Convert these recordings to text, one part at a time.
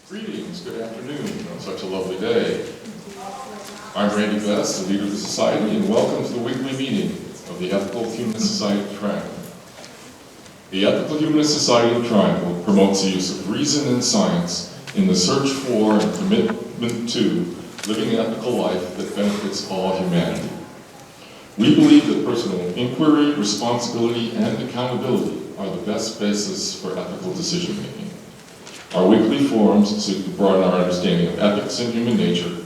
Greetings, good afternoon on such a lovely day. I'm Randy Best, the leader of the Society, and welcome to the weekly meeting of the Ethical Humanist Society of Triangle. The Ethical Humanist Society of Triangle promotes the use of reason and science in the search for and commitment to living an ethical life that benefits all humanity. We believe that personal inquiry, responsibility, and accountability are the best basis for ethical decision-making. Our weekly forums seek to broaden our understanding of ethics and human nature,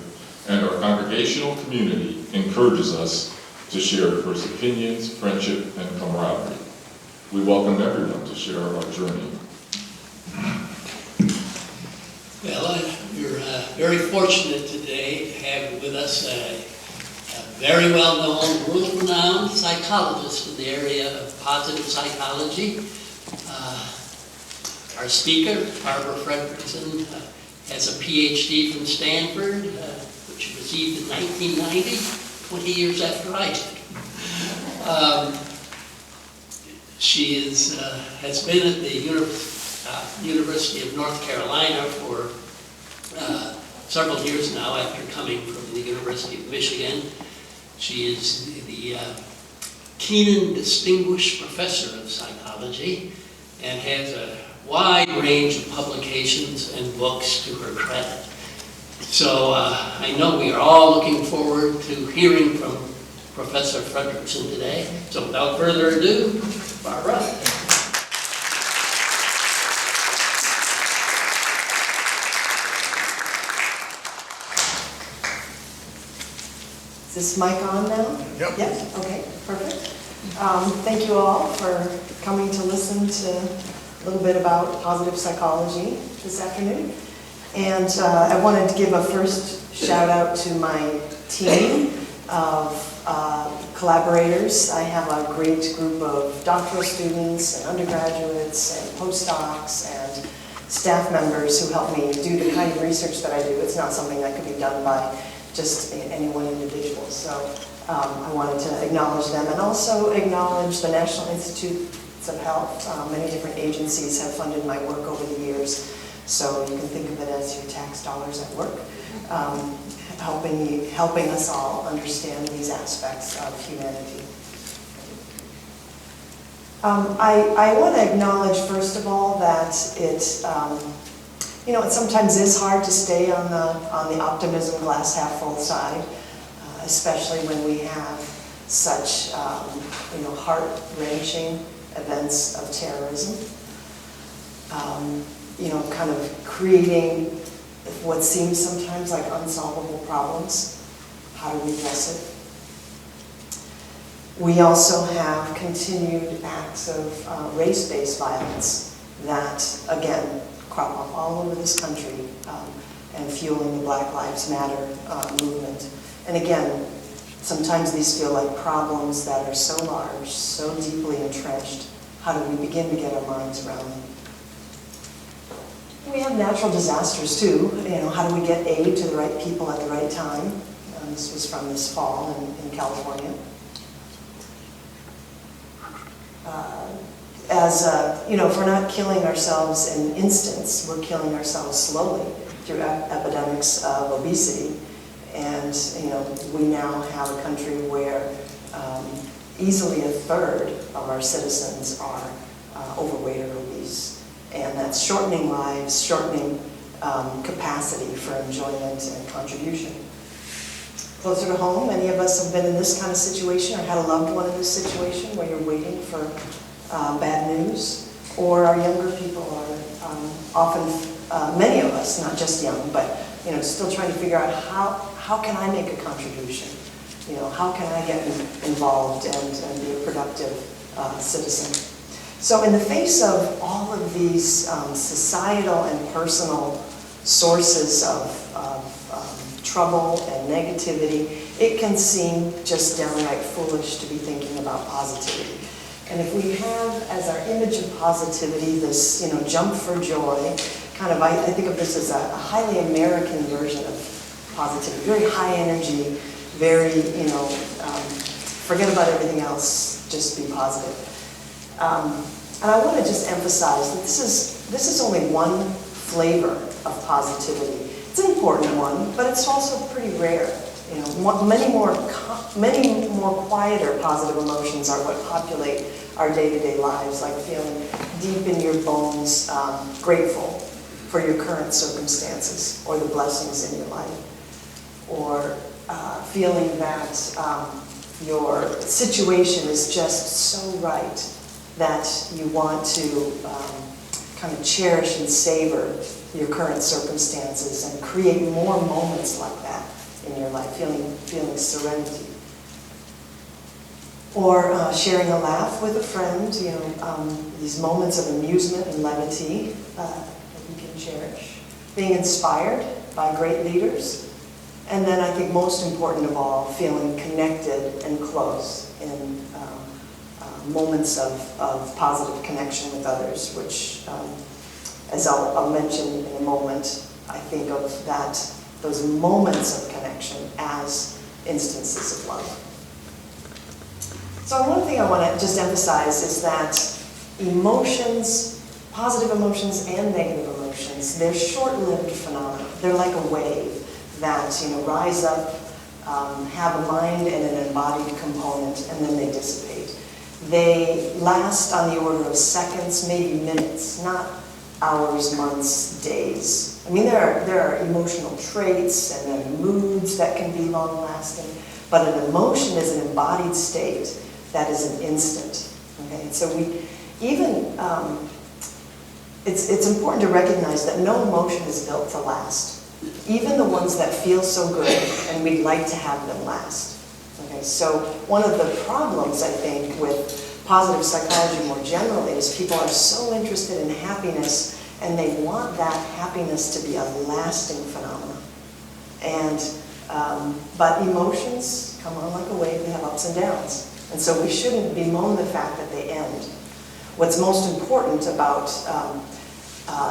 and our congregational community encourages us to share diverse opinions, friendship, and camaraderie. We welcome everyone to share our journey. Well, we're very fortunate today to have with us a very well-known, world-renowned psychologist in the area of positive psychology. Our speaker, Barbara Fredrickson, has a PhD from Stanford, which she received in 1990, 20 years after I did. She has been at the University of North Carolina for several years now after coming from the University of Michigan. She is the Keenan Distinguished Professor of Psychology and has a wide range of publications and books to her credit. So I know we are all looking forward to hearing from Professor Fredrickson today. So without further ado, Barbara. Is this mic on now? Yep. Yes? Okay, perfect. Thank you all for coming to listen to a little bit about positive psychology this afternoon. And I wanted to give a first shout out to my team of collaborators. I have a great group of doctoral students and undergraduates and postdocs and staff members who help me do the kind of research that I do. It's not something that could be done by just any one individual. So I wanted to acknowledge them and also acknowledge the National Institutes of Health. Many different agencies have funded my work over the years, so you can think of it as your tax dollars at work, helping us all understand these aspects of humanity. I want to acknowledge, first of all, that it sometimes is hard to stay on the optimism glass half full side, especially when we have such heart-wrenching events of terrorism. Kind of creating what seems sometimes like unsolvable problems. How do we address it? We also have continued acts of race-based violence that, again, crop up all over this country and fueling the Black Lives Matter movement. And again, sometimes these feel like problems that are so large, so deeply entrenched. How do we begin to get our minds around them? We have natural disasters too. How do we get aid to the right people at the right time? This was from this fall in California. If we're not killing ourselves in instants, we're killing ourselves slowly through epidemics of obesity. And we now have a country where easily a third of our citizens are overweight or obese. And that's shortening lives, shortening capacity for enjoyment and contribution. Closer to home, many of us have been in this kind of situation or had a loved one in this situation where you're waiting for bad news. Or our younger people are often, many of us, not just young, but still trying to figure out how can I make a contribution? How can I get involved and be a productive citizen? So in the face of all of these societal and personal sources of trouble and negativity, it can seem just downright foolish to be thinking about positivity. And if we have as our image of positivity this, jump for joy, kind of, I think of this as a highly American version of positivity, very high energy, very, forget about everything else, just be positive. And I want to just emphasize that this is only one flavor of positivity. It's an important one, but it's also pretty rare. You know, many more quieter positive emotions are what populate our day-to-day lives, like feeling deep in your bones grateful for your current circumstances or the blessings in your life, or feeling that your situation is just so right that you want to kind of cherish and savor your current circumstances and create more moments like that in your life, feeling serenity. Or sharing a laugh with a friend, you know, these moments of amusement and levity that you can cherish. Being inspired by great leaders. And then I think most important of all, feeling connected and close in moments of positive connection with others, which, as I'll mention in a moment, I think of those moments of connection as instances of love. So one thing I want to just emphasize is that emotions, positive emotions and negative emotions, they're short-lived phenomena. They're like a wave that, you know, rise up, have a mind and an embodied component, and then they dissipate. They last on the order of seconds, maybe minutes, not hours, months, days. I mean, there are emotional traits and then moods that can be long-lasting, but an emotion is an embodied state that is an instant. Okay, so it's important to recognize that no emotion is built to last. Even the ones that feel so good, and we'd like to have them last. Okay, so one of the problems, I think, with positive psychology more generally is people are so interested in happiness, and they want that happiness to be a lasting phenomenon. But emotions come on like a wave, they have ups and downs. And so we shouldn't bemoan the fact that they end. What's most important about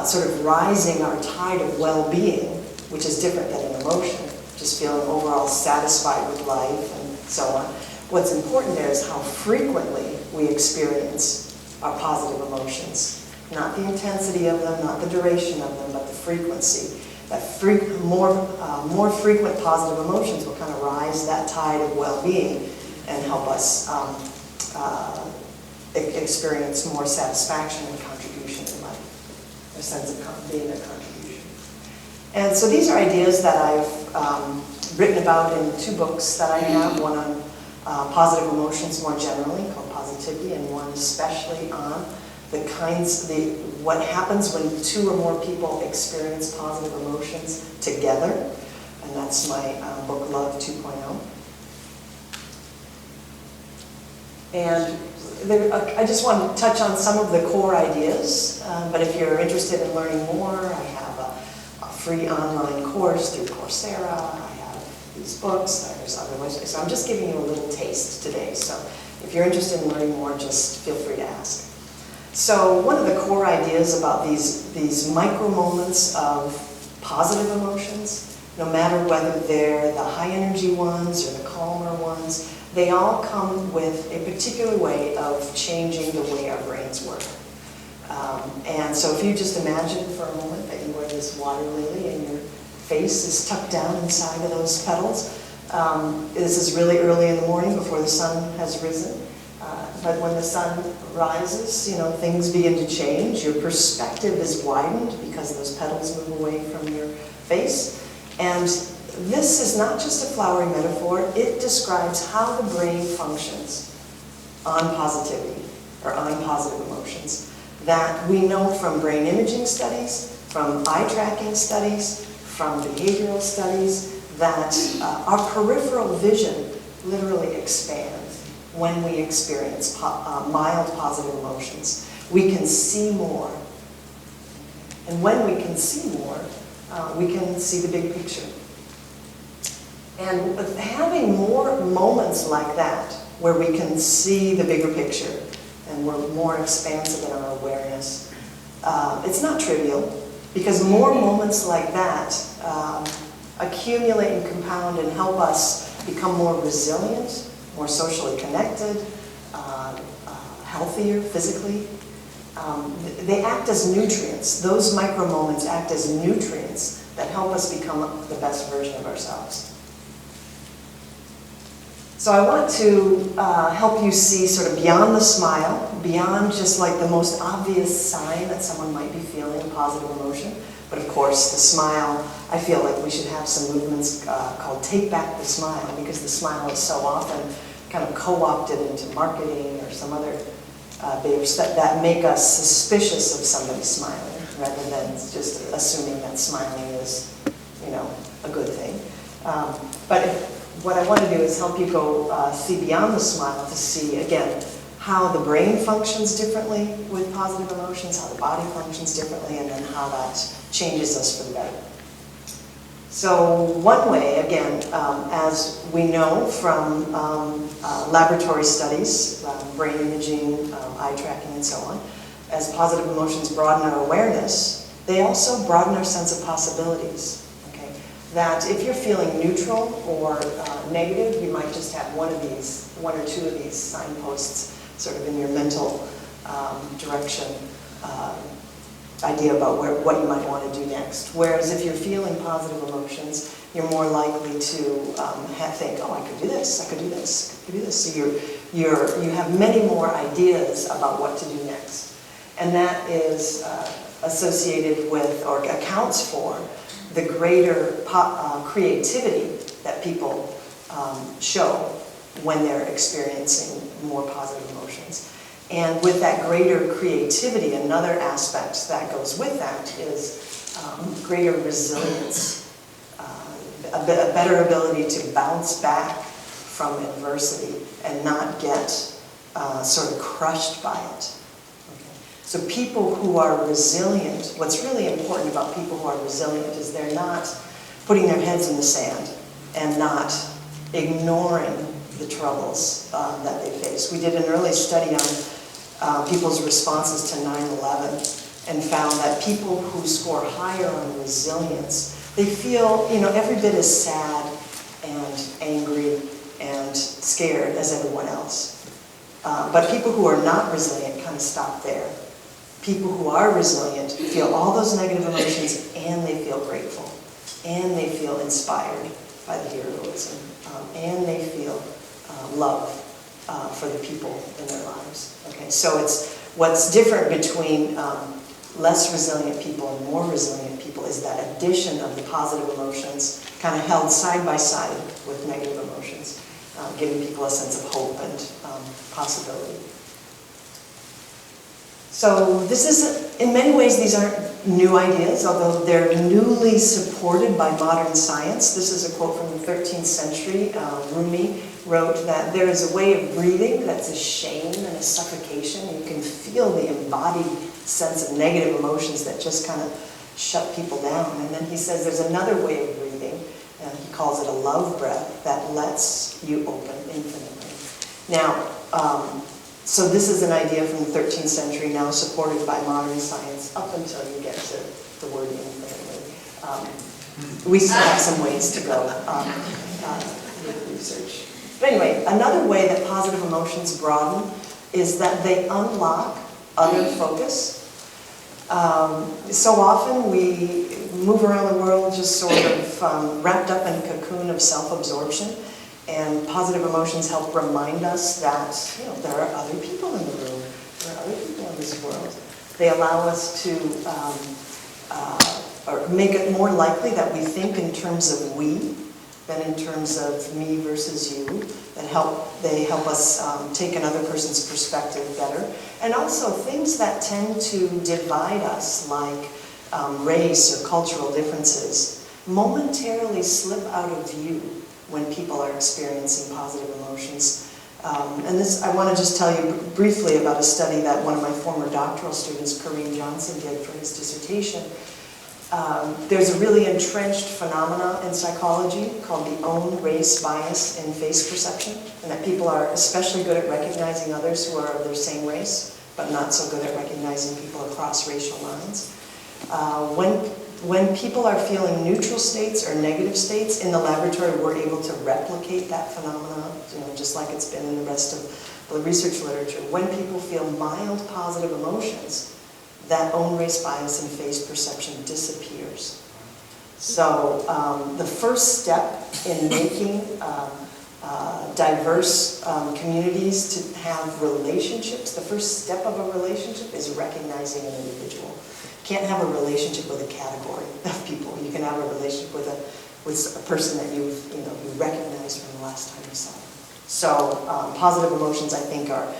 sort of rising our tide of well-being, which is different than an emotion, just feeling overall satisfied with life and so on. What's important there is how frequently we experience our positive emotions. Not the intensity of them, not the duration of them, but the frequency. That more frequent positive emotions will kind of rise that tide of well-being and help us experience more satisfaction and contribution in life, a sense of being a contribution. And so these are ideas that I've written about in 2 books that I have, one on positive emotions more generally, called Positivity, and one especially on what happens when 2 or more people experience positive emotions together, and that's my book, Love 2.0. And I just want to touch on some of the core ideas, but if you're interested in learning more, I have a free online course through Coursera, I have these books, there's other ways, so I'm just giving you a little taste today, so if you're interested in learning more, just feel free to ask. So one of the core ideas about these micro moments of positive emotions, no matter whether they're the high energy ones or the calmer ones, they all come with a particular way of changing the way our brains work. And so if you just imagine for a moment that you wear this water lily and your face is tucked down inside of those petals. This is really early in the morning before the sun has risen. But when the sun rises, you know, things begin to change. Your perspective is widened because those petals move away from your face. And this is not just a flowery metaphor, it describes how the brain functions on positivity, or on positive emotions, that we know from brain imaging studies, from eye tracking studies, from behavioral studies, that our peripheral vision literally expands when we experience mild positive emotions. We can see more. And when we can see more, we can see the big picture. And having more moments like that, where we can see the bigger picture, and we're more expansive in our awareness, it's not trivial, because more moments like that accumulate and compound and help us become more resilient, more socially connected, healthier physically, they act as nutrients. Those micro moments act as nutrients that help us become the best version of ourselves. So I want to help you see sort of beyond the smile, beyond just like the most obvious sign that someone might be feeling a positive emotion. But of course, the smile, I feel like we should have some movements called Take Back the Smile, because the smile is so often kind of co-opted into marketing or some other behaviors that make us suspicious of somebody smiling, rather than just assuming that smiling is, a good thing. But what I want to do is help you go see beyond the smile to see, again, how the brain functions differently with positive emotions, how the body functions differently, and then how that changes us for the better. So one way, again, as we know from laboratory studies, brain imaging, eye tracking, and so on, as positive emotions broaden our awareness, they also broaden our sense of possibilities. That if you're feeling neutral or negative, you might just have one or two of these signposts sort of in your mental direction, idea about what you might want to do next. Whereas if you're feeling positive emotions, you're more likely to think, oh, I could do this, I could do this, I could do this. So you have many more ideas about what to do next. And that is associated with, or accounts for, the greater creativity that people show when they're experiencing more positive emotions. And with that greater creativity, another aspect that goes with that is greater resilience, a better ability to bounce back from adversity and not get sort of crushed by it. So people who are resilient, what's really important about people who are resilient is they're not putting their heads in the sand and not ignoring the troubles that they face. We did an early study on people's responses to 9/11 and found that people who score higher on resilience, they feel, every bit as sad and angry and scared as everyone else. But people who are not resilient kind of stop there. People who are resilient feel all those negative emotions, and they feel grateful, and they feel inspired by the heroism, and they feel love for the people in their lives. Okay, so it's what's different between less resilient people and more resilient people is that addition of the positive emotions kind of held side by side with negative emotions, giving people a sense of hope and possibility. So this is, in many ways, these aren't new ideas, although they're newly supported by modern science. This is a quote from the 13th century. Rumi wrote that there is a way of breathing that's a shame and a suffocation. You can feel the embodied sense of negative emotions that just kind of shut people down. And then he says there's another way of breathing, and he calls it a love breath, that lets you open infinitely. Now, so this is an idea from the 13th century, now supported by modern science, up until you get to the word infinitely. We still have some ways to go with research. But anyway, another way that positive emotions broaden is that they unlock other focus. So often we move around the world just sort of wrapped up in a cocoon of self-absorption. And positive emotions help remind us that, there are other people in the room, there are other people in this world. They allow us to, or make it more likely that we think in terms of we than in terms of me versus you. They help us take another person's perspective better. And also things that tend to divide us, like race or cultural differences, momentarily slip out of view when people are experiencing positive emotions. And this, I want to just tell you briefly about a study that one of my former doctoral students, Kareem Johnson, did for his dissertation. There's a really entrenched phenomena in psychology called the own race bias in face perception, and that people are especially good at recognizing others who are of their same race, but not so good at recognizing people across racial lines. When When people are feeling neutral states or negative states, in the laboratory we're able to replicate that phenomenon, just like it's been in the rest of the research literature. When people feel mild positive emotions, that own race bias and phase perception disappears. So the first step in making diverse communities to have relationships, the first step of a relationship is recognizing an individual. You can't have a relationship with a category of people. You can have a relationship with a person that you recognize from the last time you saw them. So positive emotions, I think, are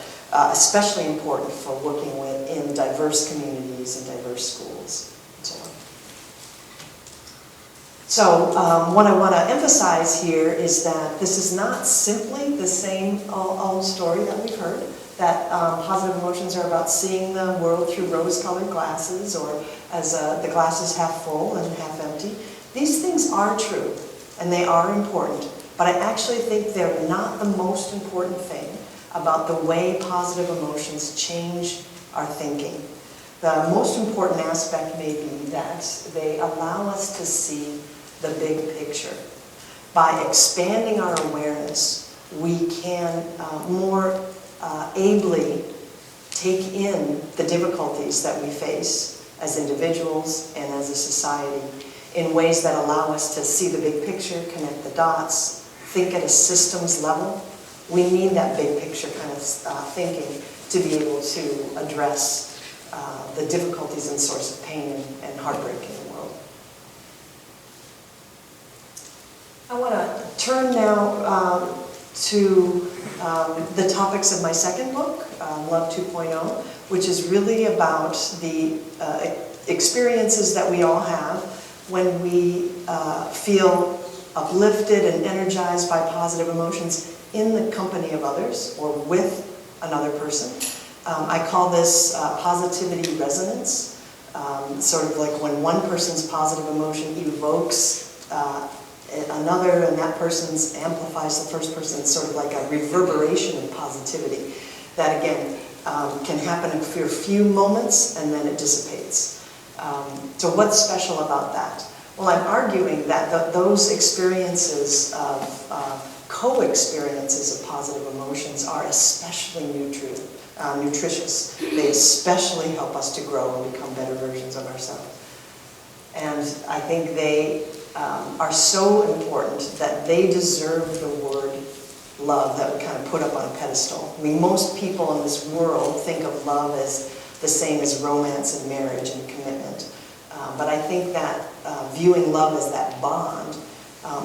especially important for working in diverse communities and diverse schools and so on. So what I want to emphasize here is that this is not simply the same old story that we've heard, that positive emotions are about seeing the world through rose-colored glasses, or as the glass is half full and half empty. These things are true, and they are important, but I actually think they're not the most important thing about the way positive emotions change our thinking. The most important aspect may be that they allow us to see the big picture. By expanding our awareness, we can more ably take in the difficulties that we face as individuals and as a society in ways that allow us to see the big picture, connect the dots, think at a systems level. We need that big picture kind of thinking to be able to address the difficulties and source of pain and heartbreak in the world. I want to turn now to the topics of my second book, Love 2.0, which is really about the experiences that we all have when we feel uplifted and energized by positive emotions in the company of others or with another person. I call this positivity resonance, sort of like when one person's positive emotion evokes another, and that person's amplifies the first person. It's sort of like a reverberation of positivity that, again, can happen for a few moments and then it dissipates. So what's special about that? Well, I'm arguing that those experiences of co-experiences of positive emotions are especially nutritious. They especially help us to grow and become better versions of ourselves. And I think they are so important that they deserve the word love that we kind of put up on a pedestal. I mean, most people in this world think of love as the same as romance and marriage and commitment. But I think that viewing love as that bond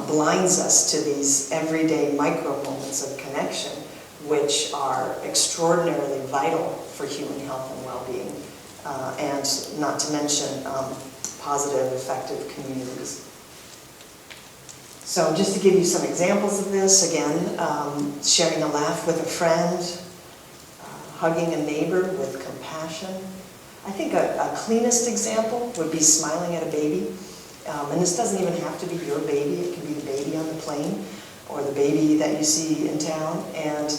blinds us to these everyday micro moments of connection, which are extraordinarily vital for human health and well-being, and not to mention positive, effective communities. So just to give you some examples of this, again, sharing a laugh with a friend, hugging a neighbor with compassion. I think a cleanest example would be smiling at a baby. And this doesn't even have to be your baby. It can be the baby on the plane or the baby that you see in town. And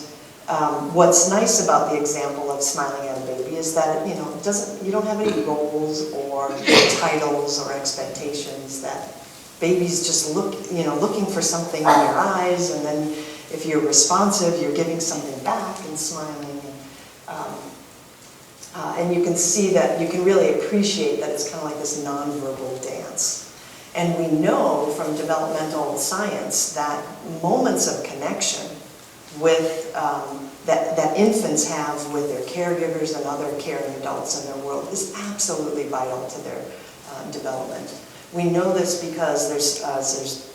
what's nice about the example of smiling at a baby is that you don't have any roles or titles or expectations. That babies just looking for something in your eyes, and then if you're responsive, you're giving something back and smiling. And you can see that, you can really appreciate that it's kind of like this nonverbal dance. And we know from developmental science that moments of connection with that infants have with their caregivers and other caring adults in their world is absolutely vital to their development. We know this because there's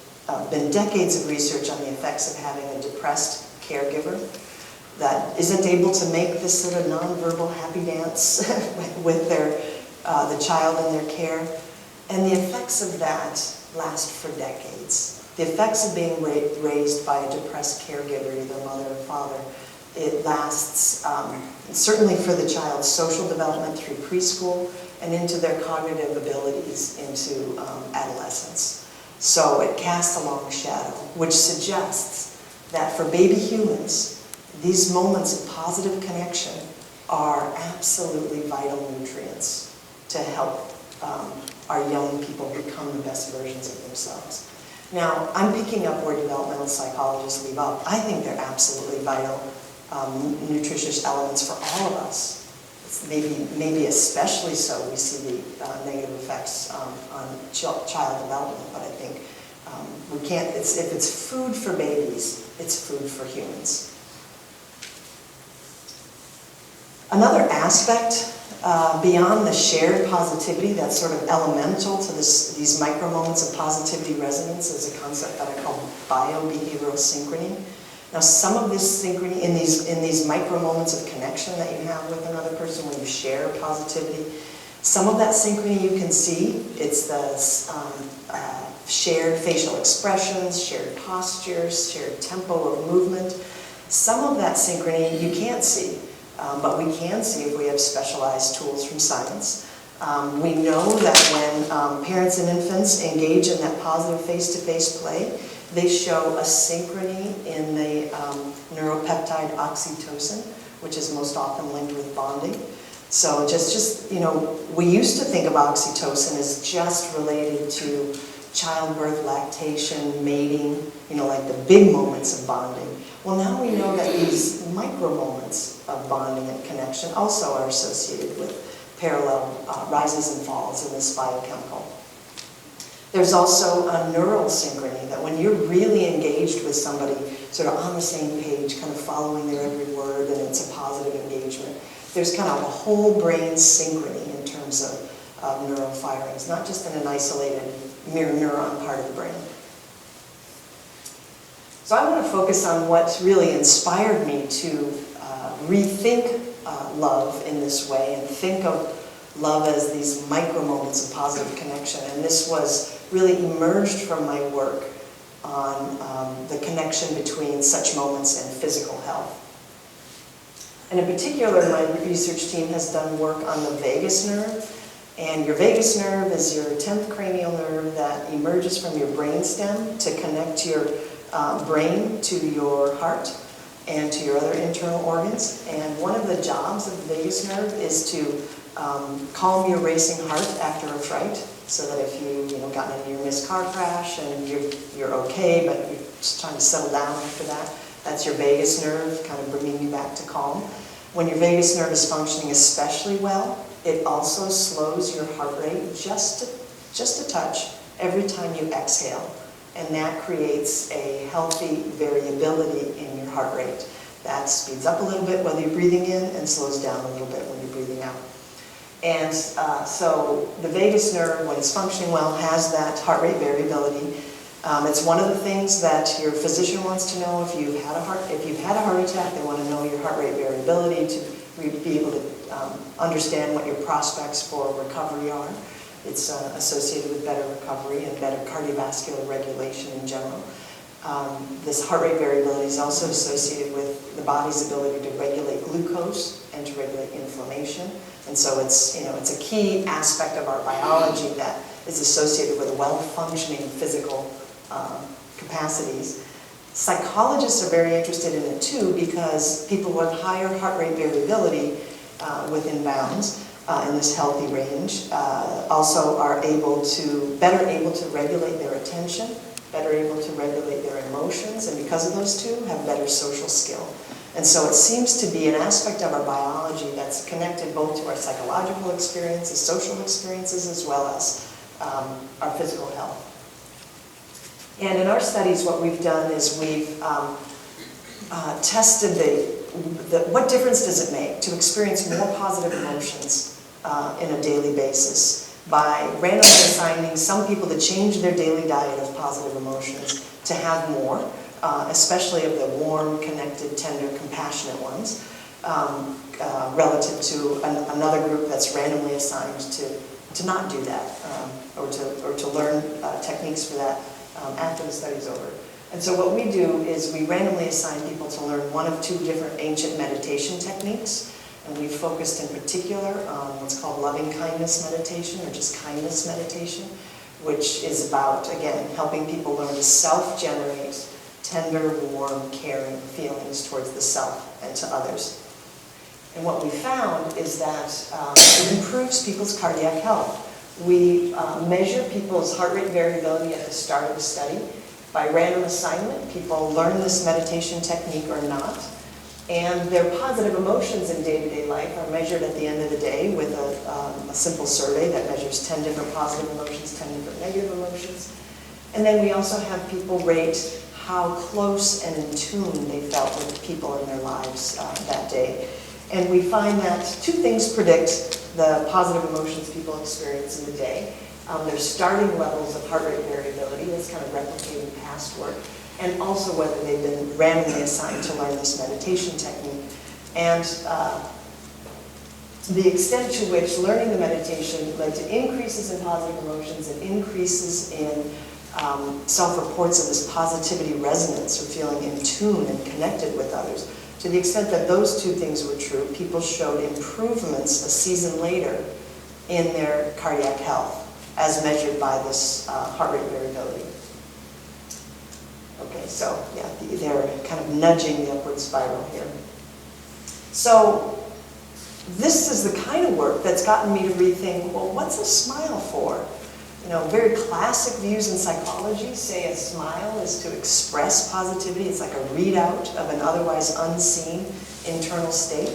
been decades of research on the effects of having a depressed caregiver that isn't able to make this sort of nonverbal happy dance with the child in their care. And the effects of that last for decades. The effects of being raised by a depressed caregiver, either mother or father, it lasts certainly for the child's social development through preschool and into their cognitive abilities into adolescence. So it casts a long shadow, which suggests that for baby humans, these moments of positive connection are absolutely vital nutrients to help our young people become the best versions of themselves. Now, I'm picking up where developmental psychologists leave off. I think they're absolutely vital, nutritious elements for all of us. It's maybe especially so we see the negative effects on child development, but I think we can't, if it's food for babies, it's food for humans. Another aspect beyond the shared positivity that's sort of elemental to these micro moments of positivity resonance is a concept that I call biobehavioral synchrony. Now, some of this synchrony in these micro moments of connection that you have with another person when you share positivity, some of that synchrony you can see. It's the shared facial expressions, shared postures, shared tempo of movement. Some of that synchrony you can't see. But we can see if we have specialized tools from science. We know that when parents and infants engage in that positive face-to-face play, they show a synchrony in the neuropeptide oxytocin, which is most often linked with bonding. So just you know, we used to think of oxytocin as just related to childbirth, lactation, mating, you know, like the big moments of bonding. Well, now we know that these micro moments of bonding and connection also are associated with parallel rises and falls in this biochemical. There's also a neural synchrony, that when you're really engaged with somebody, sort of on the same page, kind of following their every word, and it's a positive engagement, there's kind of a whole brain synchrony in terms of neural firings, not just in an isolated mirror neuron part of the brain. So I want to focus on what really inspired me to rethink love in this way and think of love as these micro moments of positive connection. And this was really emerged from my work on the connection between such moments and physical health. And in particular, my research team has done work on the vagus nerve. And your vagus nerve is your 10th cranial nerve that emerges from your brainstem to connect your brain to your heart and to your other internal organs. And one of the jobs of the vagus nerve is to calm your racing heart after a fright, so that if you got in a near-miss car crash and you're okay, but you're just trying to settle down after that, that's your vagus nerve kind of bringing you back to calm. When your vagus nerve is functioning especially well, it also slows your heart rate just a touch every time you exhale. And that creates a healthy variability in your heart rate. That speeds up a little bit while you're breathing in and slows down a little bit when you're breathing out. And so the vagus nerve, when it's functioning well, has that heart rate variability. It's one of the things that your physician wants to know. If you've had a heart attack, they want to know your heart rate variability to be able to understand what your prospects for recovery are. It's associated with better recovery and better cardiovascular regulation in general. This heart rate variability is also associated with the body's ability to regulate glucose and to regulate inflammation. And so it's a key aspect of our biology that is associated with well-functioning physical capacities. Psychologists are very interested in it too, because people with higher heart rate variability within bounds in this healthy range also are better able to regulate their attention, better able to regulate their emotions, and because of those two, have better social skill. And so it seems to be an aspect of our biology that's connected both to our psychological experiences, social experiences, as well as our physical health. And in our studies, what we've done is we've tested what difference does it make to experience more positive emotions in a daily basis by randomly assigning some people to change their daily diet of positive emotions to have more, especially of the warm, connected, tender, compassionate ones, relative to another group that's randomly assigned to not do that, or to learn techniques for that after the study's over. And so what we do is we randomly assign people to learn one of two different ancient meditation techniques. And we've focused in particular on what's called loving kindness meditation, or just kindness meditation, which is about, again, helping people learn to self-generate tender, warm, caring feelings towards the self and to others. And what we found is that it improves people's cardiac health. We measure people's heart rate variability at the start of the study. By random assignment, people learn this meditation technique or not. And their positive emotions in day-to-day life are measured at the end of the day with a simple survey that measures 10 different positive emotions, 10 different negative emotions. And then we also have people rate how close and in tune they felt with people in their lives that day. And we find that two things predict the positive emotions people experience in the day. Their starting levels of heart rate variability, that's kind of replicating past work, and also whether they've been randomly assigned to learn this meditation technique. And the extent to which learning the meditation led to increases in positive emotions and increases in self-reports of this positivity resonance, or feeling in tune and connected with others. To the extent that those two things were true, people showed improvements a season later in their cardiac health, as measured by this heart rate variability. Okay, so yeah, they're kind of nudging the upward spiral here. So this is the kind of work that's gotten me to rethink, well, what's a smile for? You know, very classic views in psychology say a smile is to express positivity. It's like a readout of an otherwise unseen internal state.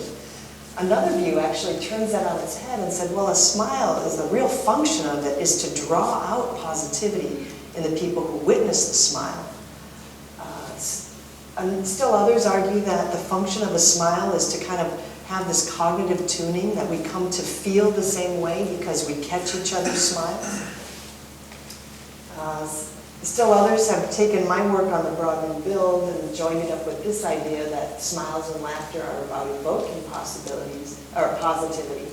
Another view actually turns that on its head and said, well, a smile is the real function of it is to draw out positivity in the people who witness the smile. And still others argue that the function of a smile is to kind of have this cognitive tuning, that we come to feel the same way because we catch each other's smiles. Still others have taken my work on the Broadman build and joined it up with this idea that smiles and laughter are about evoking possibilities, or positivity.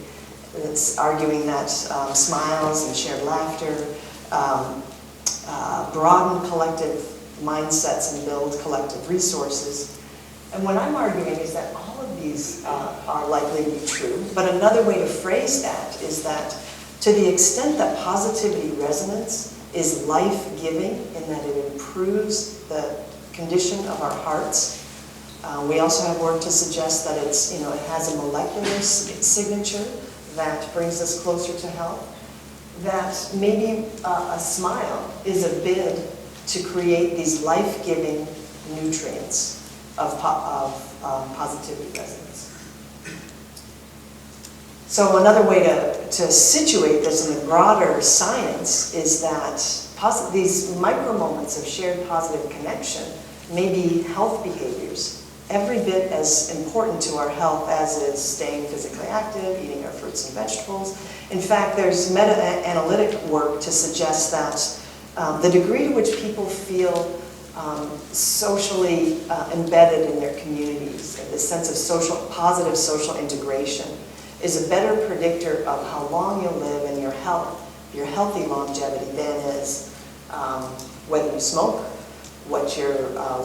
It's arguing that smiles and shared laughter broaden collective mindsets and build collective resources. And what I'm arguing is that all of these are likely to be true, but another way to phrase that is that to the extent that positivity resonance is life-giving in that it improves the condition of our hearts. We also have work to suggest that it's, it has a molecular signature that brings us closer to health. That maybe a smile is a bid to create these life-giving nutrients of positivity resonance. So another way to situate this in the broader science is that these micro moments of shared positive connection may be health behaviors, every bit as important to our health as is staying physically active, eating our fruits and vegetables. In fact, there's meta-analytic work to suggest that the degree to which people feel socially embedded in their communities, the sense of positive social integration, is a better predictor of how long you'll live and your healthy longevity than is whether you smoke, what your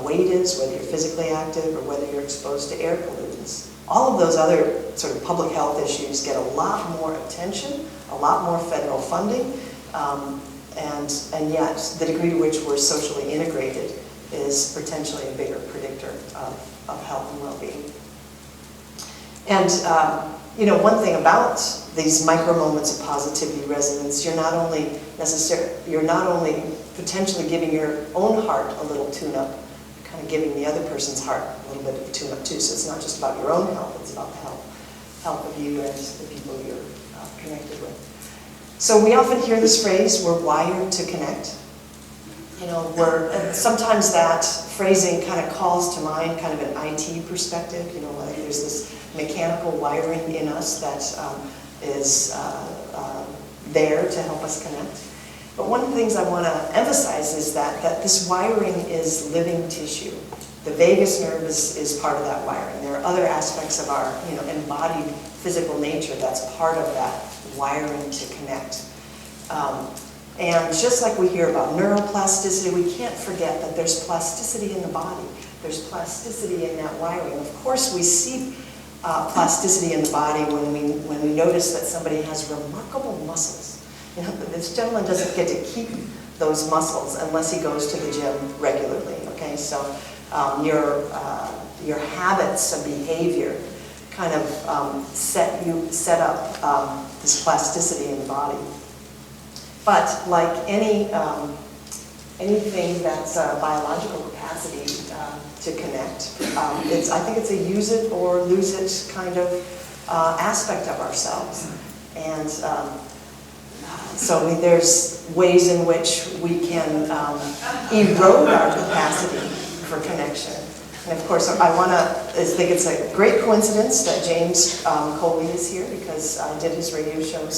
weight is, whether you're physically active, or whether you're exposed to air pollutants. All of those other sort of public health issues get a lot more attention, a lot more federal funding, and yet the degree to which we're socially integrated is potentially a bigger predictor of health and well-being. And one thing about these micro moments of positivity resonance, you're not only potentially giving your own heart a little tune-up, you're kind of giving the other person's heart a little bit of a tune-up too. So it's not just about your own health, it's about the health of you and the people you're connected with. So we often hear this phrase, we're wired to connect. Sometimes that phrasing kind of calls to mind kind of an IT perspective, like there's this mechanical wiring in us that is there to help us connect. But one of the things I want to emphasize is that this wiring is living tissue. The vagus nerve is part of that wiring. There are other aspects of our embodied physical nature that's part of that wiring to connect. And just like we hear about neuroplasticity, we can't forget that there's plasticity in the body. There's plasticity in that wiring. Of course, we see plasticity in the body when we notice that somebody has remarkable muscles. This gentleman doesn't get to keep those muscles unless he goes to the gym regularly. Okay, so your habits of behavior kind of set up this plasticity in the body. But like anything that's a biological capacity to connect, I think it's a use it or lose it kind of aspect of ourselves. And so there's ways in which we can erode our capacity for connection. And of course, I think it's a great coincidence that James Coley is here, because I did his radio show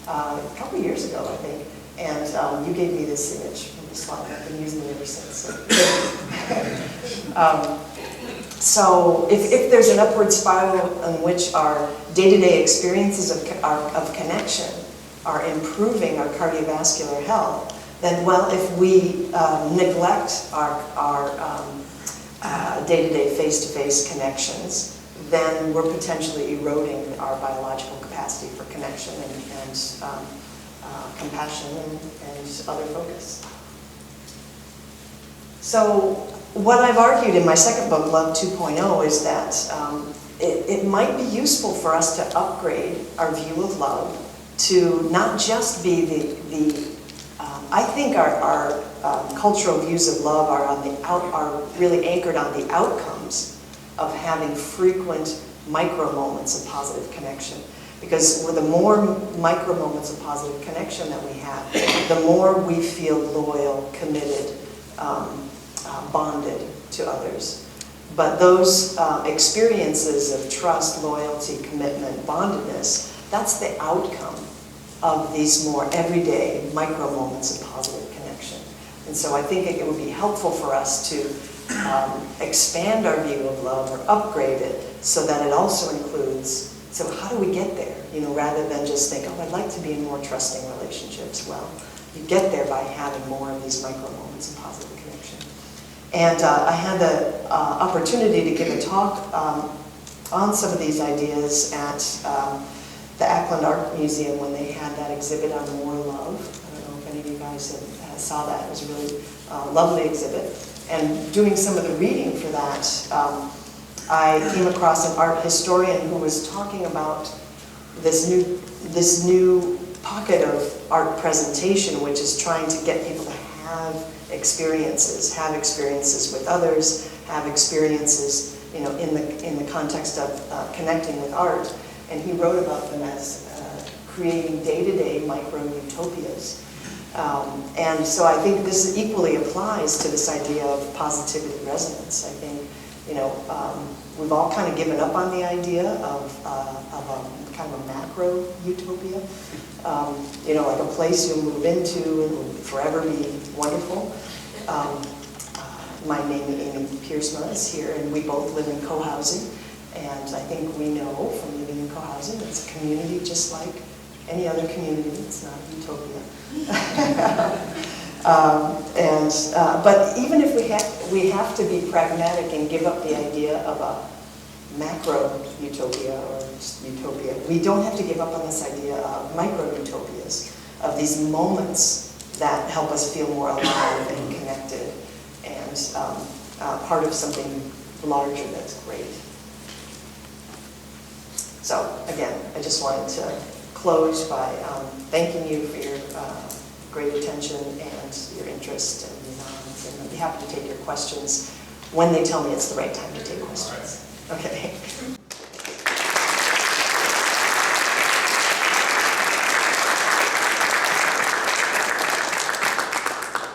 a couple of years ago, I think. And you gave me this image from the slide. I've been using it ever since. So if there's an upward spiral in which our day-to-day experiences of connection are improving our cardiovascular health, then, well, if we neglect our day-to-day face-to-face connections, then we're potentially eroding our biological capacity for connection and compassion and other focus. So what I've argued in my second book, Love 2.0, is that it might be useful for us to upgrade our view of love to not just be I think our cultural views of love are really anchored on the outcomes of having frequent micro moments of positive connection. Because with the more micro moments of positive connection that we have, the more we feel loyal, committed, bonded to others. But those experiences of trust, loyalty, commitment, bondedness, that's the outcome of these more everyday micro moments of positive connection. And so I think it would be helpful for us to expand our view of love or upgrade it so that it also includes, so how do we get there? Rather than just think, oh, I'd like to be in more trusting relationships. Well, you get there by having more of these micro moments of positive connection. And I had the opportunity to give a talk on some of these ideas at the Ackland Art Museum when they had that exhibit on More Love. I don't know if any of you guys saw that. It was a really lovely exhibit. And doing some of the reading for that, I came across an art historian who was talking about this new pocket of art presentation, which is trying to get people to have experiences with others, have experiences, in the context of connecting with art. And he wrote about them as creating day-to-day micro-utopias. And so I think this equally applies to this idea of positivity resonance. I think, we've all kind of given up on the idea of kind of a macro utopia. Like a place you'll move into and will forever be wonderful. My name is Amy Piersma is here, and we both live in co-housing. And I think we know from living in co-housing, it's a community just like any other community. It's not a utopia. But even if we have to be pragmatic and give up the idea of a macro utopia or utopia, we don't have to give up on this idea of micro utopias, of these moments that help us feel more alive and connected and part of something larger that's great. So again, I just wanted to close by thanking you for your great attention and your interest, and I'll be happy to take your questions when they tell me it's the right time to take questions. Okay.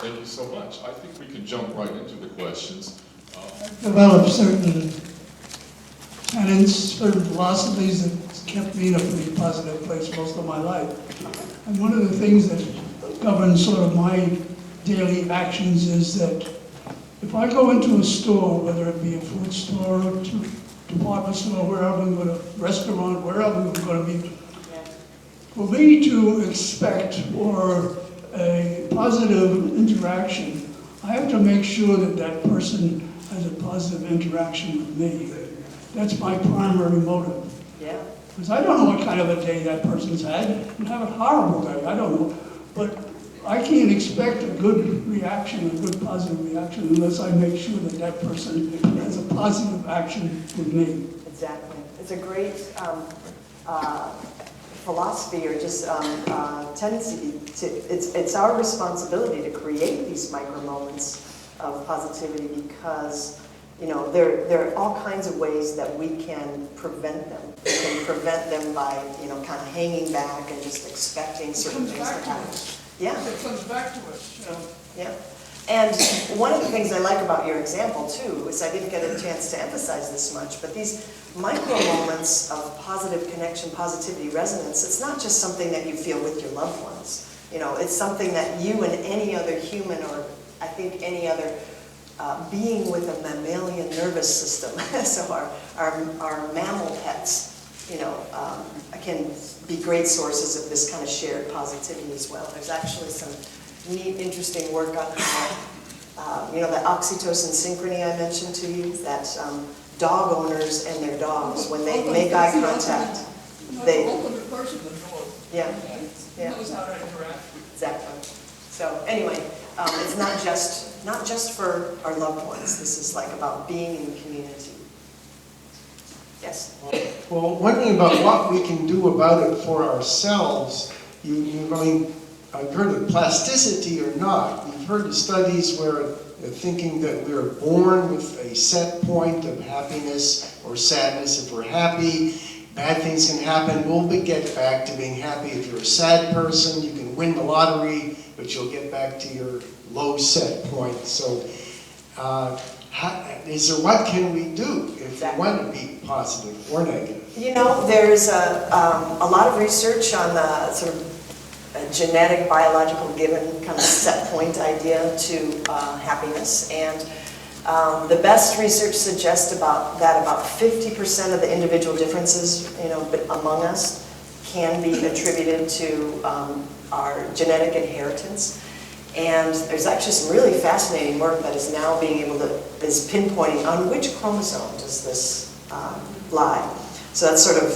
Thank you so much. I think we can jump right into the questions. Developed certain tenets, certain philosophies that kept me in a pretty positive place most of my life. And one of the things that governs sort of my daily actions is that if I go into a store, whether it be a food store, or department store, wherever I'm going to, restaurant, wherever I'm going to be, for me to expect for a positive interaction, I have to make sure that that person has a positive interaction with me. That's my primary motive. Yeah. Because I don't know what kind of a day that person's had. You have a horrible day, I don't know. But I can't expect a good reaction, a good positive reaction, unless I make sure that that person has a positive action with me. Exactly. It's a great philosophy or just tendency it's our responsibility to create these micro moments of positivity because, you know, there are all kinds of ways that we can prevent them. We can prevent them by, you know, kind of hanging back and just expecting certain things to happen. Yeah. It comes back to us, you know. Yeah. And one of the things I like about your example, too, is I didn't get a chance to emphasize this much, but these micro moments of positive connection, positivity, resonance, it's not just something that you feel with your loved ones. You know, it's something that you and any other human, or I think any other being with a mammalian nervous system, so our mammal pets, you know, can be great sources of this kind of shared positivity as well. There's actually some neat, interesting work on how, you know, that oxytocin synchrony I mentioned to you, that dog owners and their dogs, when they make eye contact, they... The person, the dog. Yeah. Yeah. Knows how to interact. Exactly. So anyway, it's not just for our loved ones. This is like about being in the community. Yes? Well, wondering about what we can do about it for ourselves. I've heard of plasticity or not. We've heard of studies where they're thinking that we're born with a set point of happiness or sadness. If we're happy, bad things can happen. We'll get back to being happy. If you're a sad person, you can win the lottery, but you'll get back to your low set point. So what can we do if we want to be positive or negative? You know, there's a lot of research on the sort of genetic, biological given kind of set point idea to happiness. And the best research suggests about 50% of the individual differences, you know, among us can be attributed to our genetic inheritance. And there's actually some really fascinating work that is now is pinpointing on which chromosome does this lie. So that's sort of,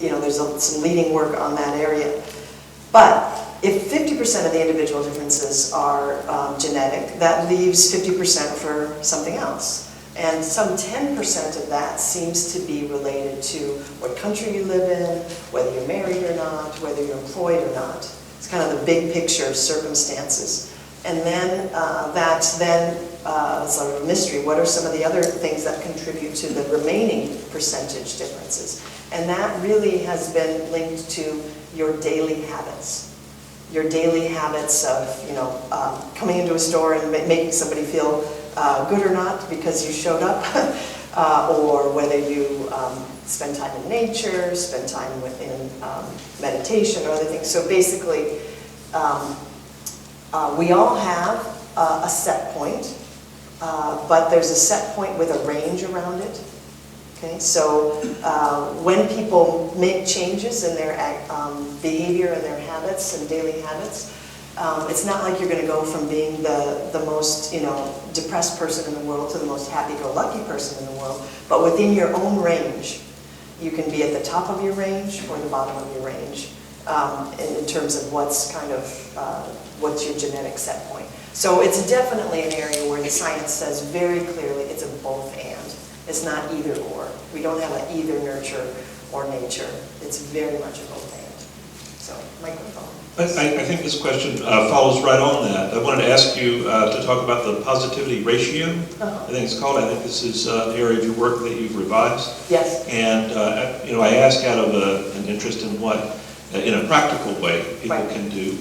you know, there's some leading work on that area. But if 50% of the individual differences are genetic, that leaves 50% for something else. And some 10% of that seems to be related to what country you live in, whether you're married or not, whether you're employed or not. It's kind of the big picture of circumstances. And then that's sort of a mystery. What are some of the other things that contribute to the remaining percentage differences? And that really has been linked to your daily habits. Your daily habits of, you know, coming into a store and making somebody feel good or not because you showed up, or whether you spend time in nature, spend time in meditation or other things. So basically, we all have a set point, but there's a set point with a range around it. Okay, so when people make changes in their behavior and their habits and daily habits, it's not like you're going to go from being the most, you know, depressed person in the world to the most happy-go-lucky person in the world, but within your own range. You can be at the top of your range or the bottom of your range in terms of what's your genetic set point. So it's definitely an area where the science says very clearly it's a both and. It's not either or. We don't have an either nurture or nature. It's very much a both and. So, microphone. I think this question follows right on that. I wanted to ask you to talk about the positivity ratio. I think it's called. I think this is an area of your work that you've revised. Yes. And you know, I ask out of an interest in what, in a practical way, people can do.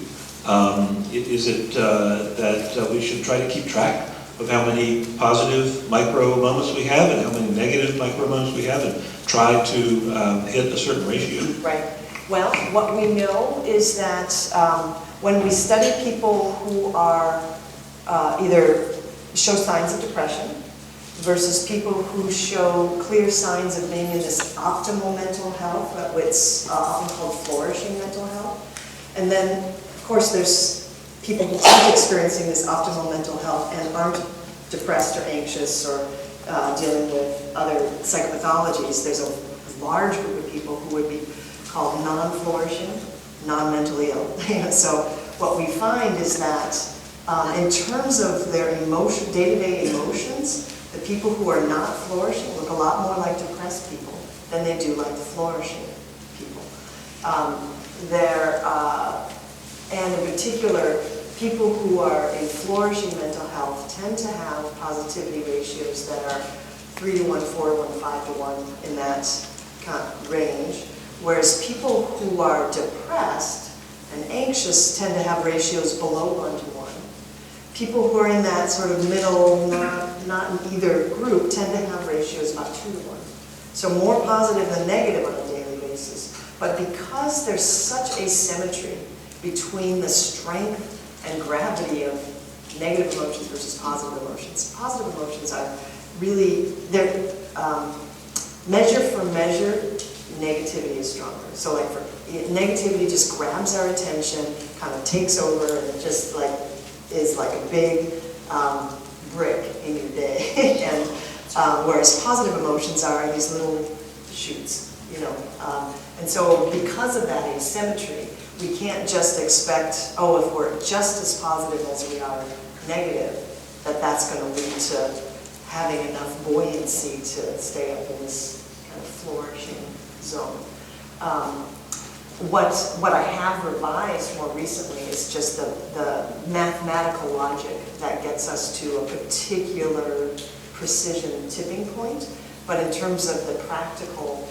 Is it that we should try to keep track of how many positive micro moments we have and how many negative micro moments we have, and try to hit a certain ratio? Right. Well, what we know is that when we study people who are either show signs of depression versus people who show clear signs of being in this optimal mental health, what's often called flourishing mental health, and then, of course, there's people who aren't experiencing this optimal mental health and aren't depressed or anxious or dealing with other psychopathologies. There's a large group of people who would be called non-flourishing, non-mentally ill. So what we find is that in terms of their day-to-day emotions, the people who are not flourishing look a lot more like depressed people than they do like the flourishing people. And in particular, people who are in flourishing mental health tend to have positivity ratios that are 3 to 1, 4 to 1, 5 to 1 in that range, whereas people who are depressed and anxious tend to have ratios below 1 to 1. People who are in that sort of middle, not in either group, tend to have ratios about 2 to 1. So more positive than negative on a daily basis. But because there's such asymmetry between the strength and gravity of negative emotions versus positive emotions are really, they're measure for measure, negativity is stronger. So like negativity just grabs our attention, kind of takes over, and it just like is like a big brick in your day. And whereas positive emotions are these little shoots, you know. And so because of that asymmetry, we can't just expect, oh, if we're just as positive as we are negative, that's going to lead to having enough buoyancy to stay up in this kind of flourishing zone. What I have revised more recently is just the mathematical logic that gets us to a particular precision tipping point, but in terms of the practical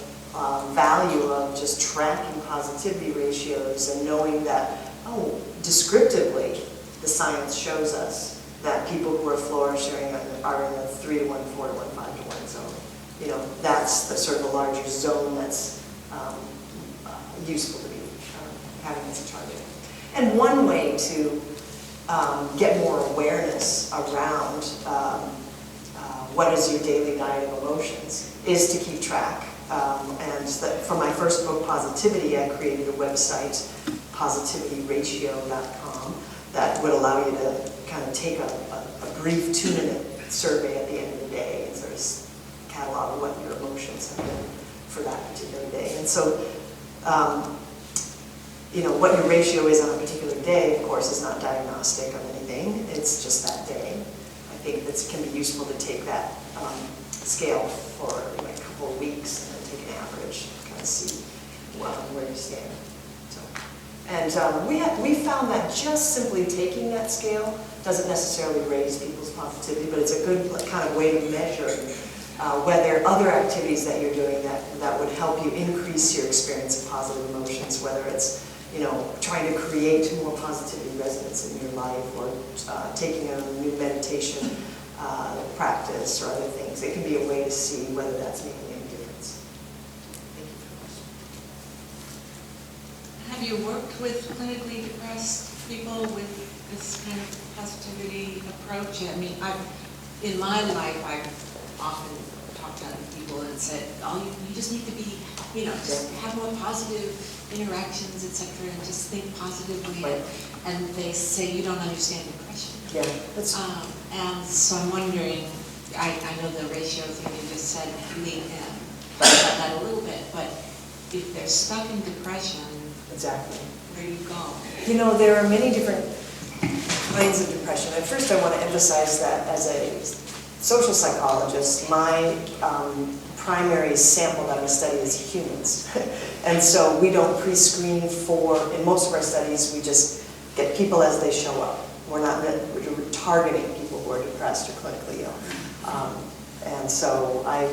value of just tracking positivity ratios and knowing that, oh, descriptively, the science shows us that people who are flourishing are in the 3 to 1, 4 to 1, 5 to 1 zone. You know, that's the sort of a larger zone that's useful to be having as a target. And one way to get more awareness around what is your daily diet of emotions is to keep track. For my first book, Positivity, I created a website, positivityratio.com, that would allow you to kind of take a brief 2-minute survey at the end of the day and sort of catalog what your emotions have been for that particular day. And so, you know, what your ratio is on a particular day, of course, is not diagnostic of anything. It's just that day. I think that can be useful to take that scale for like a couple of weeks and then take an average, kind of see where you stand. So, and we found that just simply taking that scale doesn't necessarily raise people's positivity, but it's a good kind of way to measure whether other activities that you're doing that would help you increase your experience of positive emotions, whether it's, you know, trying to create more positivity resonance in your life, or taking a new meditation practice or other things. It can be a way to see whether that's making any difference. Thank you for the question. Have you worked with clinically depressed people with this kind of positivity approach? I mean, in my life, I've often talked to other people and said, oh, you just need to be, you know, just have more positive interactions, etc., and just think positively. Right. And they say you don't understand depression. Yeah, that's and so I'm wondering, I know the ratio thing you just said, talk about that a little bit, but if they're stuck in depression, exactly. where do you go? You know, there are many different kinds of depression. At first, I want to emphasize that as a social psychologist, my primary sample that I study is humans. And so we don't pre-screen in most of our studies, we just get people as they show up. We're targeting people who are depressed or clinically ill. And so I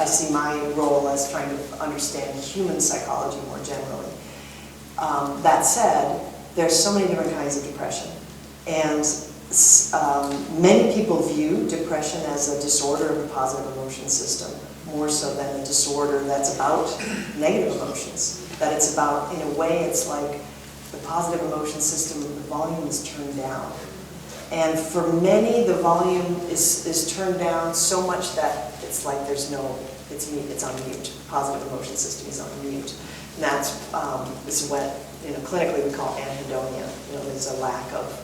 see my role as trying to understand human psychology more generally. That said, there's so many different kinds of depression. And many people view depression as a disorder of the positive emotion system, more so than a disorder that's about negative emotions. That it's about, in a way, it's like the positive emotion system, the volume is turned down. And for many, the volume is turned down so much that it's like there's no, it's on mute. Positive emotion system is on mute. And that's is what, you know, clinically we call anhedonia. You know, there's a lack of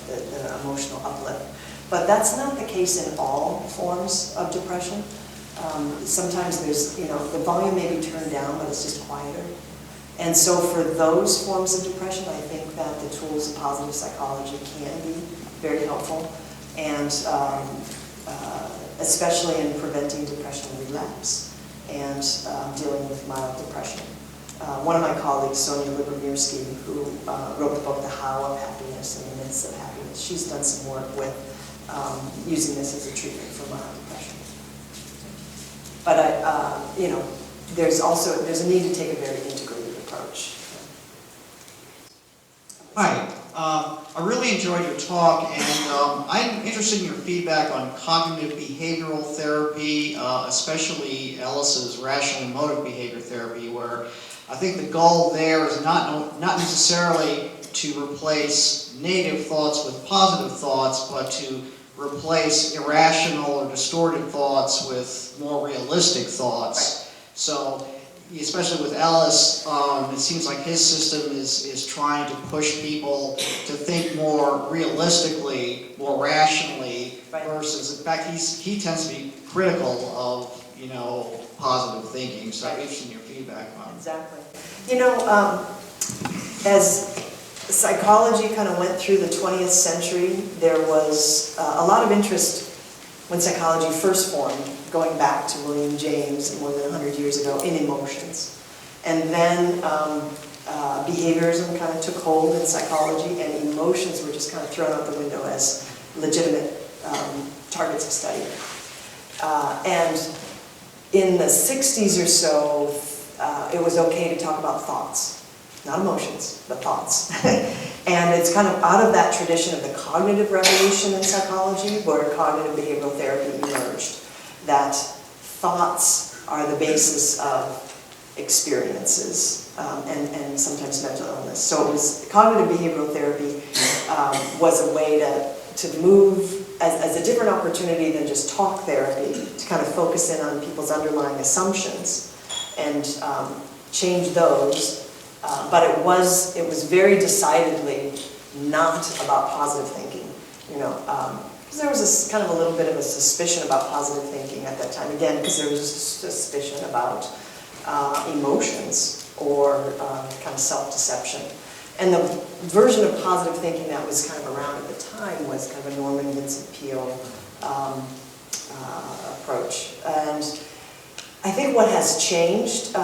the emotional uplift. But that's not the case in all forms of depression. Sometimes there's, you know, the volume may be turned down, but it's just quieter. And so for those forms of depression, I think that the tools of positive psychology can be very helpful, and especially in preventing depression relapse and dealing with mild depression. one of my colleagues, Sonia Libromierski, who wrote the book The How of Happiness and the Myths of Happiness, she's done some work with using this as a treatment for mild depression. But there's a need to take a very integrated approach. Hi, I really enjoyed your talk, and I'm interested in your feedback on cognitive behavioral therapy, especially Ellis's rational emotive behavior therapy, where I think the goal there is not necessarily to replace negative thoughts with positive thoughts, but to replace irrational or distorted thoughts with more realistic thoughts. So, especially with Ellis, it seems like his system is trying to push people to think more realistically, more rationally, versus, in fact, he tends to be critical of, positive thinking. So I'm interested in your feedback on it. Exactly. As psychology kind of went through the 20th century, there was a lot of interest when psychology first formed, going back to William James more than 100 years ago, in emotions. And then behaviorism kind of took hold in psychology, and emotions were just kind of thrown out the window as legitimate targets of study. And in the 60s or so, it was okay to talk about thoughts. Not emotions, but thoughts. And it's kind of out of that tradition of the cognitive revolution in psychology, where cognitive behavioral therapy emerged, that thoughts are the basis of experiences and sometimes mental illness. So it was cognitive behavioral therapy was a way to move as a different opportunity than just talk therapy, to kind of focus in on people's underlying assumptions and change those. But it was very decidedly not about positive thinking, because there was kind of a little bit of a suspicion about positive thinking at that time, again, because there was a suspicion about emotions or kind of self-deception. And the version of positive thinking that was kind of around at the time was kind of a Norman Vincent Peale approach. And I think what has changed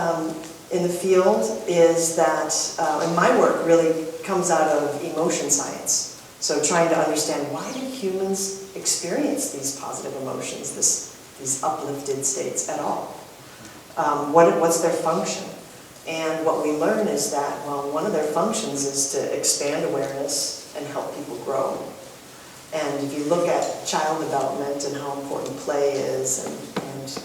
in the field is that, and my work really comes out of emotion science. So trying to understand, why do humans experience these positive emotions, these uplifted states at all? What's their function? And what we learn is that, well, one of their functions is to expand awareness and help people grow. And if you look at child development and how important play is and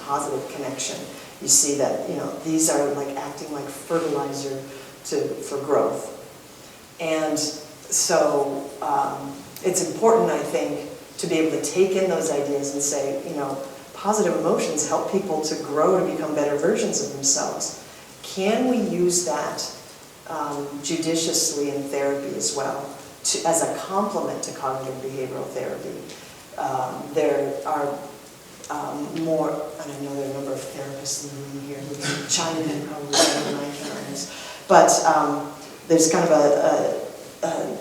positive connection, you see that, these are like acting like fertilizer for growth. And so it's important, I think, to be able to take in those ideas and say, positive emotions help people to grow, to become better versions of themselves. Can we use that judiciously in therapy as well, as a complement to cognitive behavioral therapy? There are more, and I know there are a number of therapists in the room here who can chime in probably better than I can on this, but there's kind of a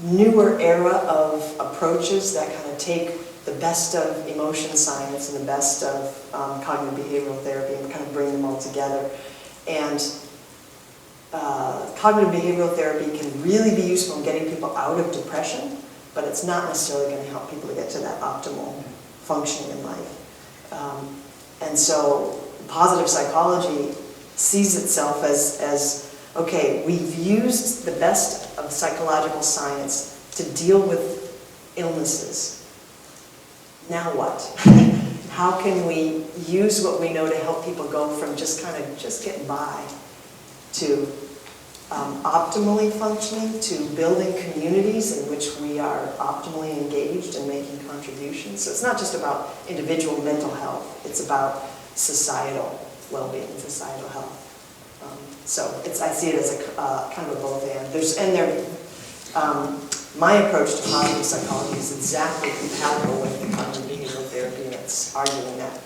newer era of approaches that kind of take the best of emotion science and the best of cognitive behavioral therapy and kind of bring them all together. And cognitive behavioral therapy can really be useful in getting people out of depression, but it's not necessarily going to help people to get to that optimal functioning in life. And so positive psychology sees itself as, okay, we've used the best of psychological science to deal with illnesses. Now what? How can we use what we know to help people go from just getting by to optimally functioning, to building communities in which we are optimally engaged and making contributions? So it's not just about individual mental health, it's about societal well-being and societal health. I see it as a kind of a both and. My approach to positive psychology is exactly compatible with the cognitive behavioral therapy, and it's arguing that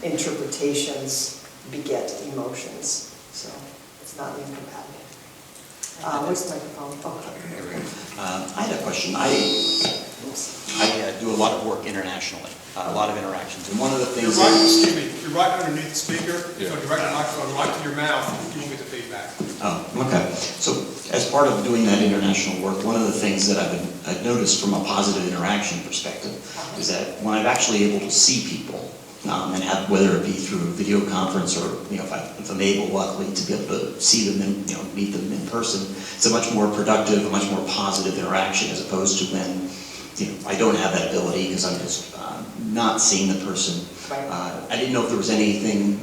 interpretations beget emotions. So it's not incompatible. Where's the microphone? Oh, I had a question. I do a lot of work internationally, a lot of interactions, and one of the things. Excuse me. You're right underneath the speaker. Yeah. So direct the microphone right to your mouth. You won't get the feedback. Oh, okay. So as part of doing that international work, one of the things that I've noticed from a positive interaction perspective is that when I'm actually able to see people, and have, whether it be through a video conference or, if I'm able, luckily, to be able to see them and, meet them in person, it's a much more productive, a much more positive interaction as opposed to when, I don't have that ability because I'm just not seeing the person. Right. I didn't know if there was anything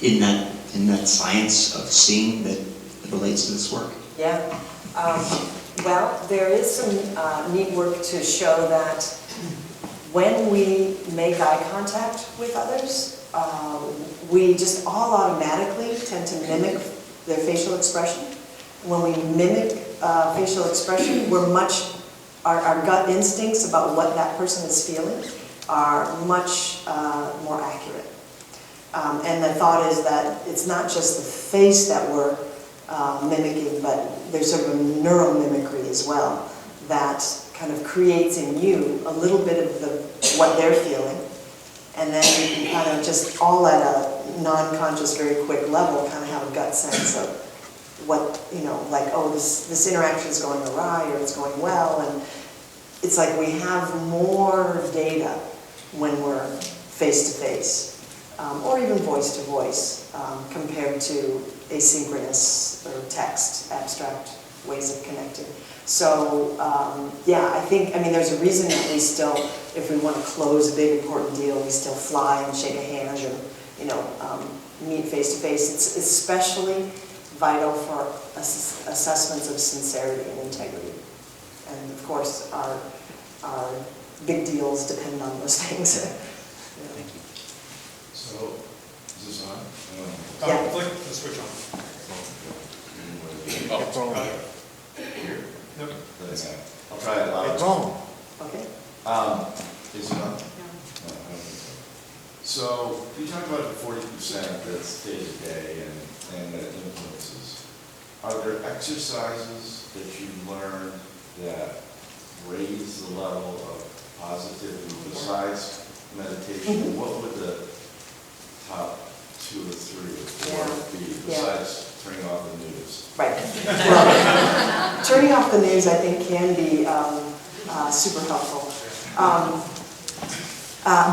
in that science of seeing that relates to this work. Yeah. Well, there is some neat work to show that when we make eye contact with others, we just all automatically tend to mimic their facial expression. When we mimic facial expression, our gut instincts about what that person is feeling are much more accurate. And the thought is that it's not just the face that we're mimicking, but there's sort of a neuromimicry as well that kind of creates in you a little bit of what they're feeling. And then you can kind of just all at a non-conscious, very quick level, kind of have a gut sense of what, like, oh, this interaction is going awry or it's going well. And it's like we have more data when we're face-to-face, or even voice-to-voice, compared to asynchronous or text, abstract ways of connecting. So, I think, there's a reason that we still, if we want to close a big important deal, we still fly and shake a hand and, meet face-to-face. It's especially vital for assessments of sincerity and integrity. And of course, our big deals depend on those things. Thank you. So, is this on? Yeah. Flick the switch on. Here? Nope. I'll try it loud. It's on. Okay. Is it on? No. I don't think so. So, you talked about the 40% that's day to day and that influences. Are there exercises that you've learned that raise the level of positivity besides meditation? What would the top 2 or 3 or 4 be besides turning off the news? Right. Well, turning off the news, I think, can be super helpful.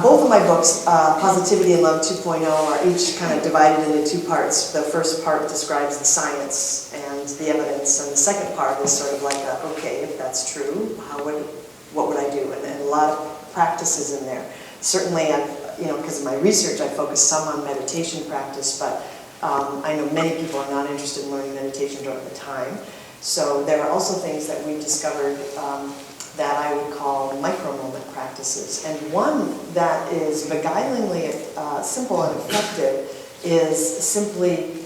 Both of my books, Positivity and Love 2.0, are each kind of divided into 2 parts. The first part describes the science and the evidence, and the second part is sort of like, okay, if that's true, what would I do? And a lot of practices in there. Certainly, because of my research, I focus some on meditation practice, but I know many people are not interested in learning meditation during the time. So there are also things that we've discovered that I would call micro-moment practices. And one that is beguilingly simple and effective is simply,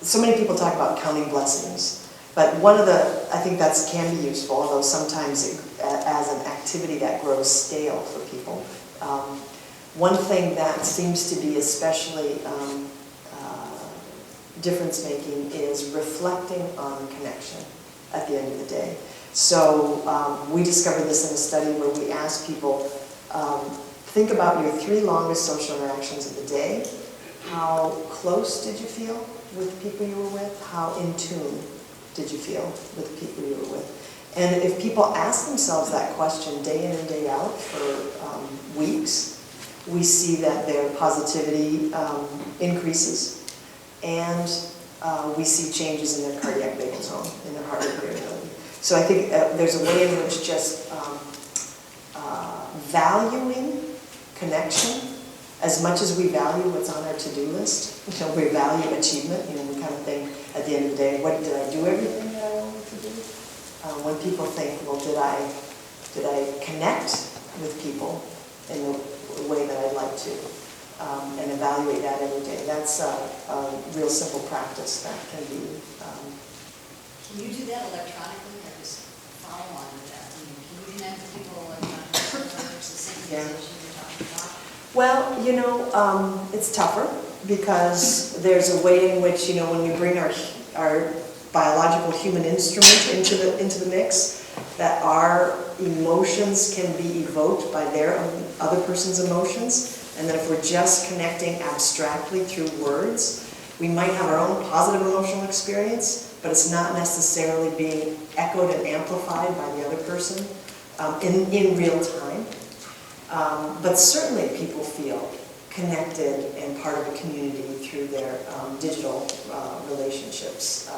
so many people talk about counting blessings. But one of I think that can be useful, although sometimes as an activity that grows stale for people. One thing that seems to be especially difference-making is reflecting on connection at the end of the day. So we discovered this in a study where we asked people, think about your 3 longest social interactions of the day. How close did you feel with the people you were with? How in tune did you feel with the people you were with? And if people ask themselves that question day in and day out for weeks, we see that their positivity increases, and we see changes in their cardiac vagal tone, in their heart rate variability. So I think there's a way in which just valuing connection as much as we value what's on our to-do list. We value achievement. We kind of think at the end of the day, did I do everything that I wanted to do? When people think, well, did I connect with people in the way that I'd like to, and evaluate that every day. That's a real simple practice that can be. Can you do that electronically, or just follow on with that? Can you connect with people electronically, the synchronization you're talking about? Well, it's tougher because there's a way in which, when we bring our biological human instrument into the mix, that our emotions can be evoked by their other person's emotions, and that if we're just connecting abstractly through words, We might have our own positive emotional experience, but it's not necessarily being echoed and amplified by the other person in real time. But certainly people feel connected and part of a community through their digital relationships.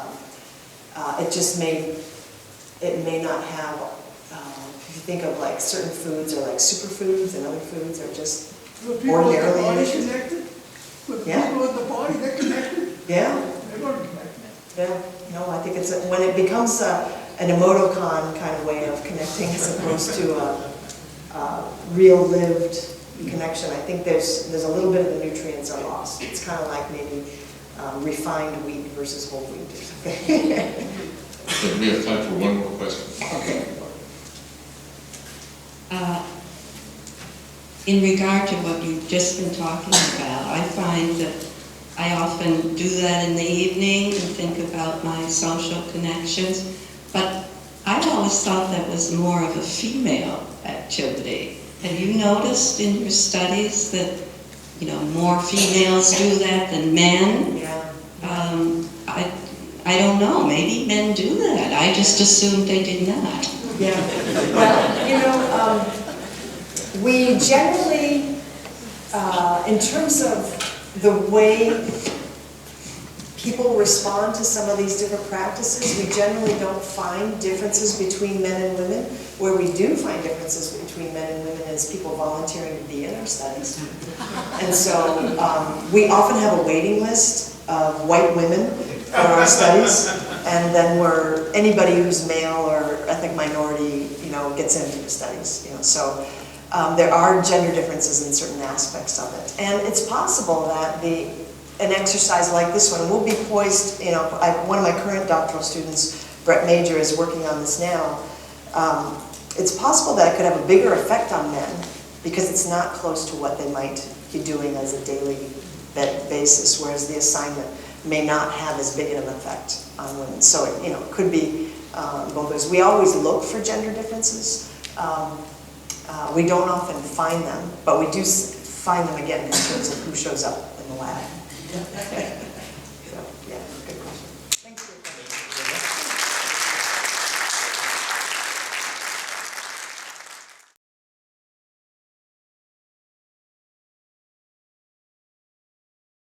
It may not have, if you think of like certain foods are like superfoods and other foods are just The people at the ordinarily party nutritious. connected? With the Yeah. people at the party, they're connected? Yeah, They're not connected. yeah, no, I think it's, when it becomes an emoticon kind of way of connecting as opposed to a real lived connection, I think there's a little bit of the nutrients are lost. It's kind of like maybe refined wheat versus whole wheat or something. Okay, we have time for one more question. Okay. In regard to what you've just been talking about, I find that I often do that in the evening and think about my social connections, but I've always thought that was more of a female activity. Have you noticed in your studies that, more females do that than men? Yeah. I don't know, maybe men do that. I just assumed they did not. Yeah, well, we generally, in terms of the way people respond to some of these different practices, we generally don't find differences between men and women. Where we do find differences between men and women is people volunteering to be in our studies. And so we often have a waiting list of white women for our studies, and then anybody who's male or ethnic minority, gets into the studies. So there are gender differences in certain aspects of it, and it's possible that an exercise like this one will be poised. One of my current doctoral students, Brett Major, is working on this now. It's possible that it could have a bigger effect on men because it's not close to what they might be doing as a daily basis, whereas the assignment may not have as big an effect on women. So it could be both ways. We always look for gender differences. We don't often find them, but we do find them again in terms of who shows up in the lab.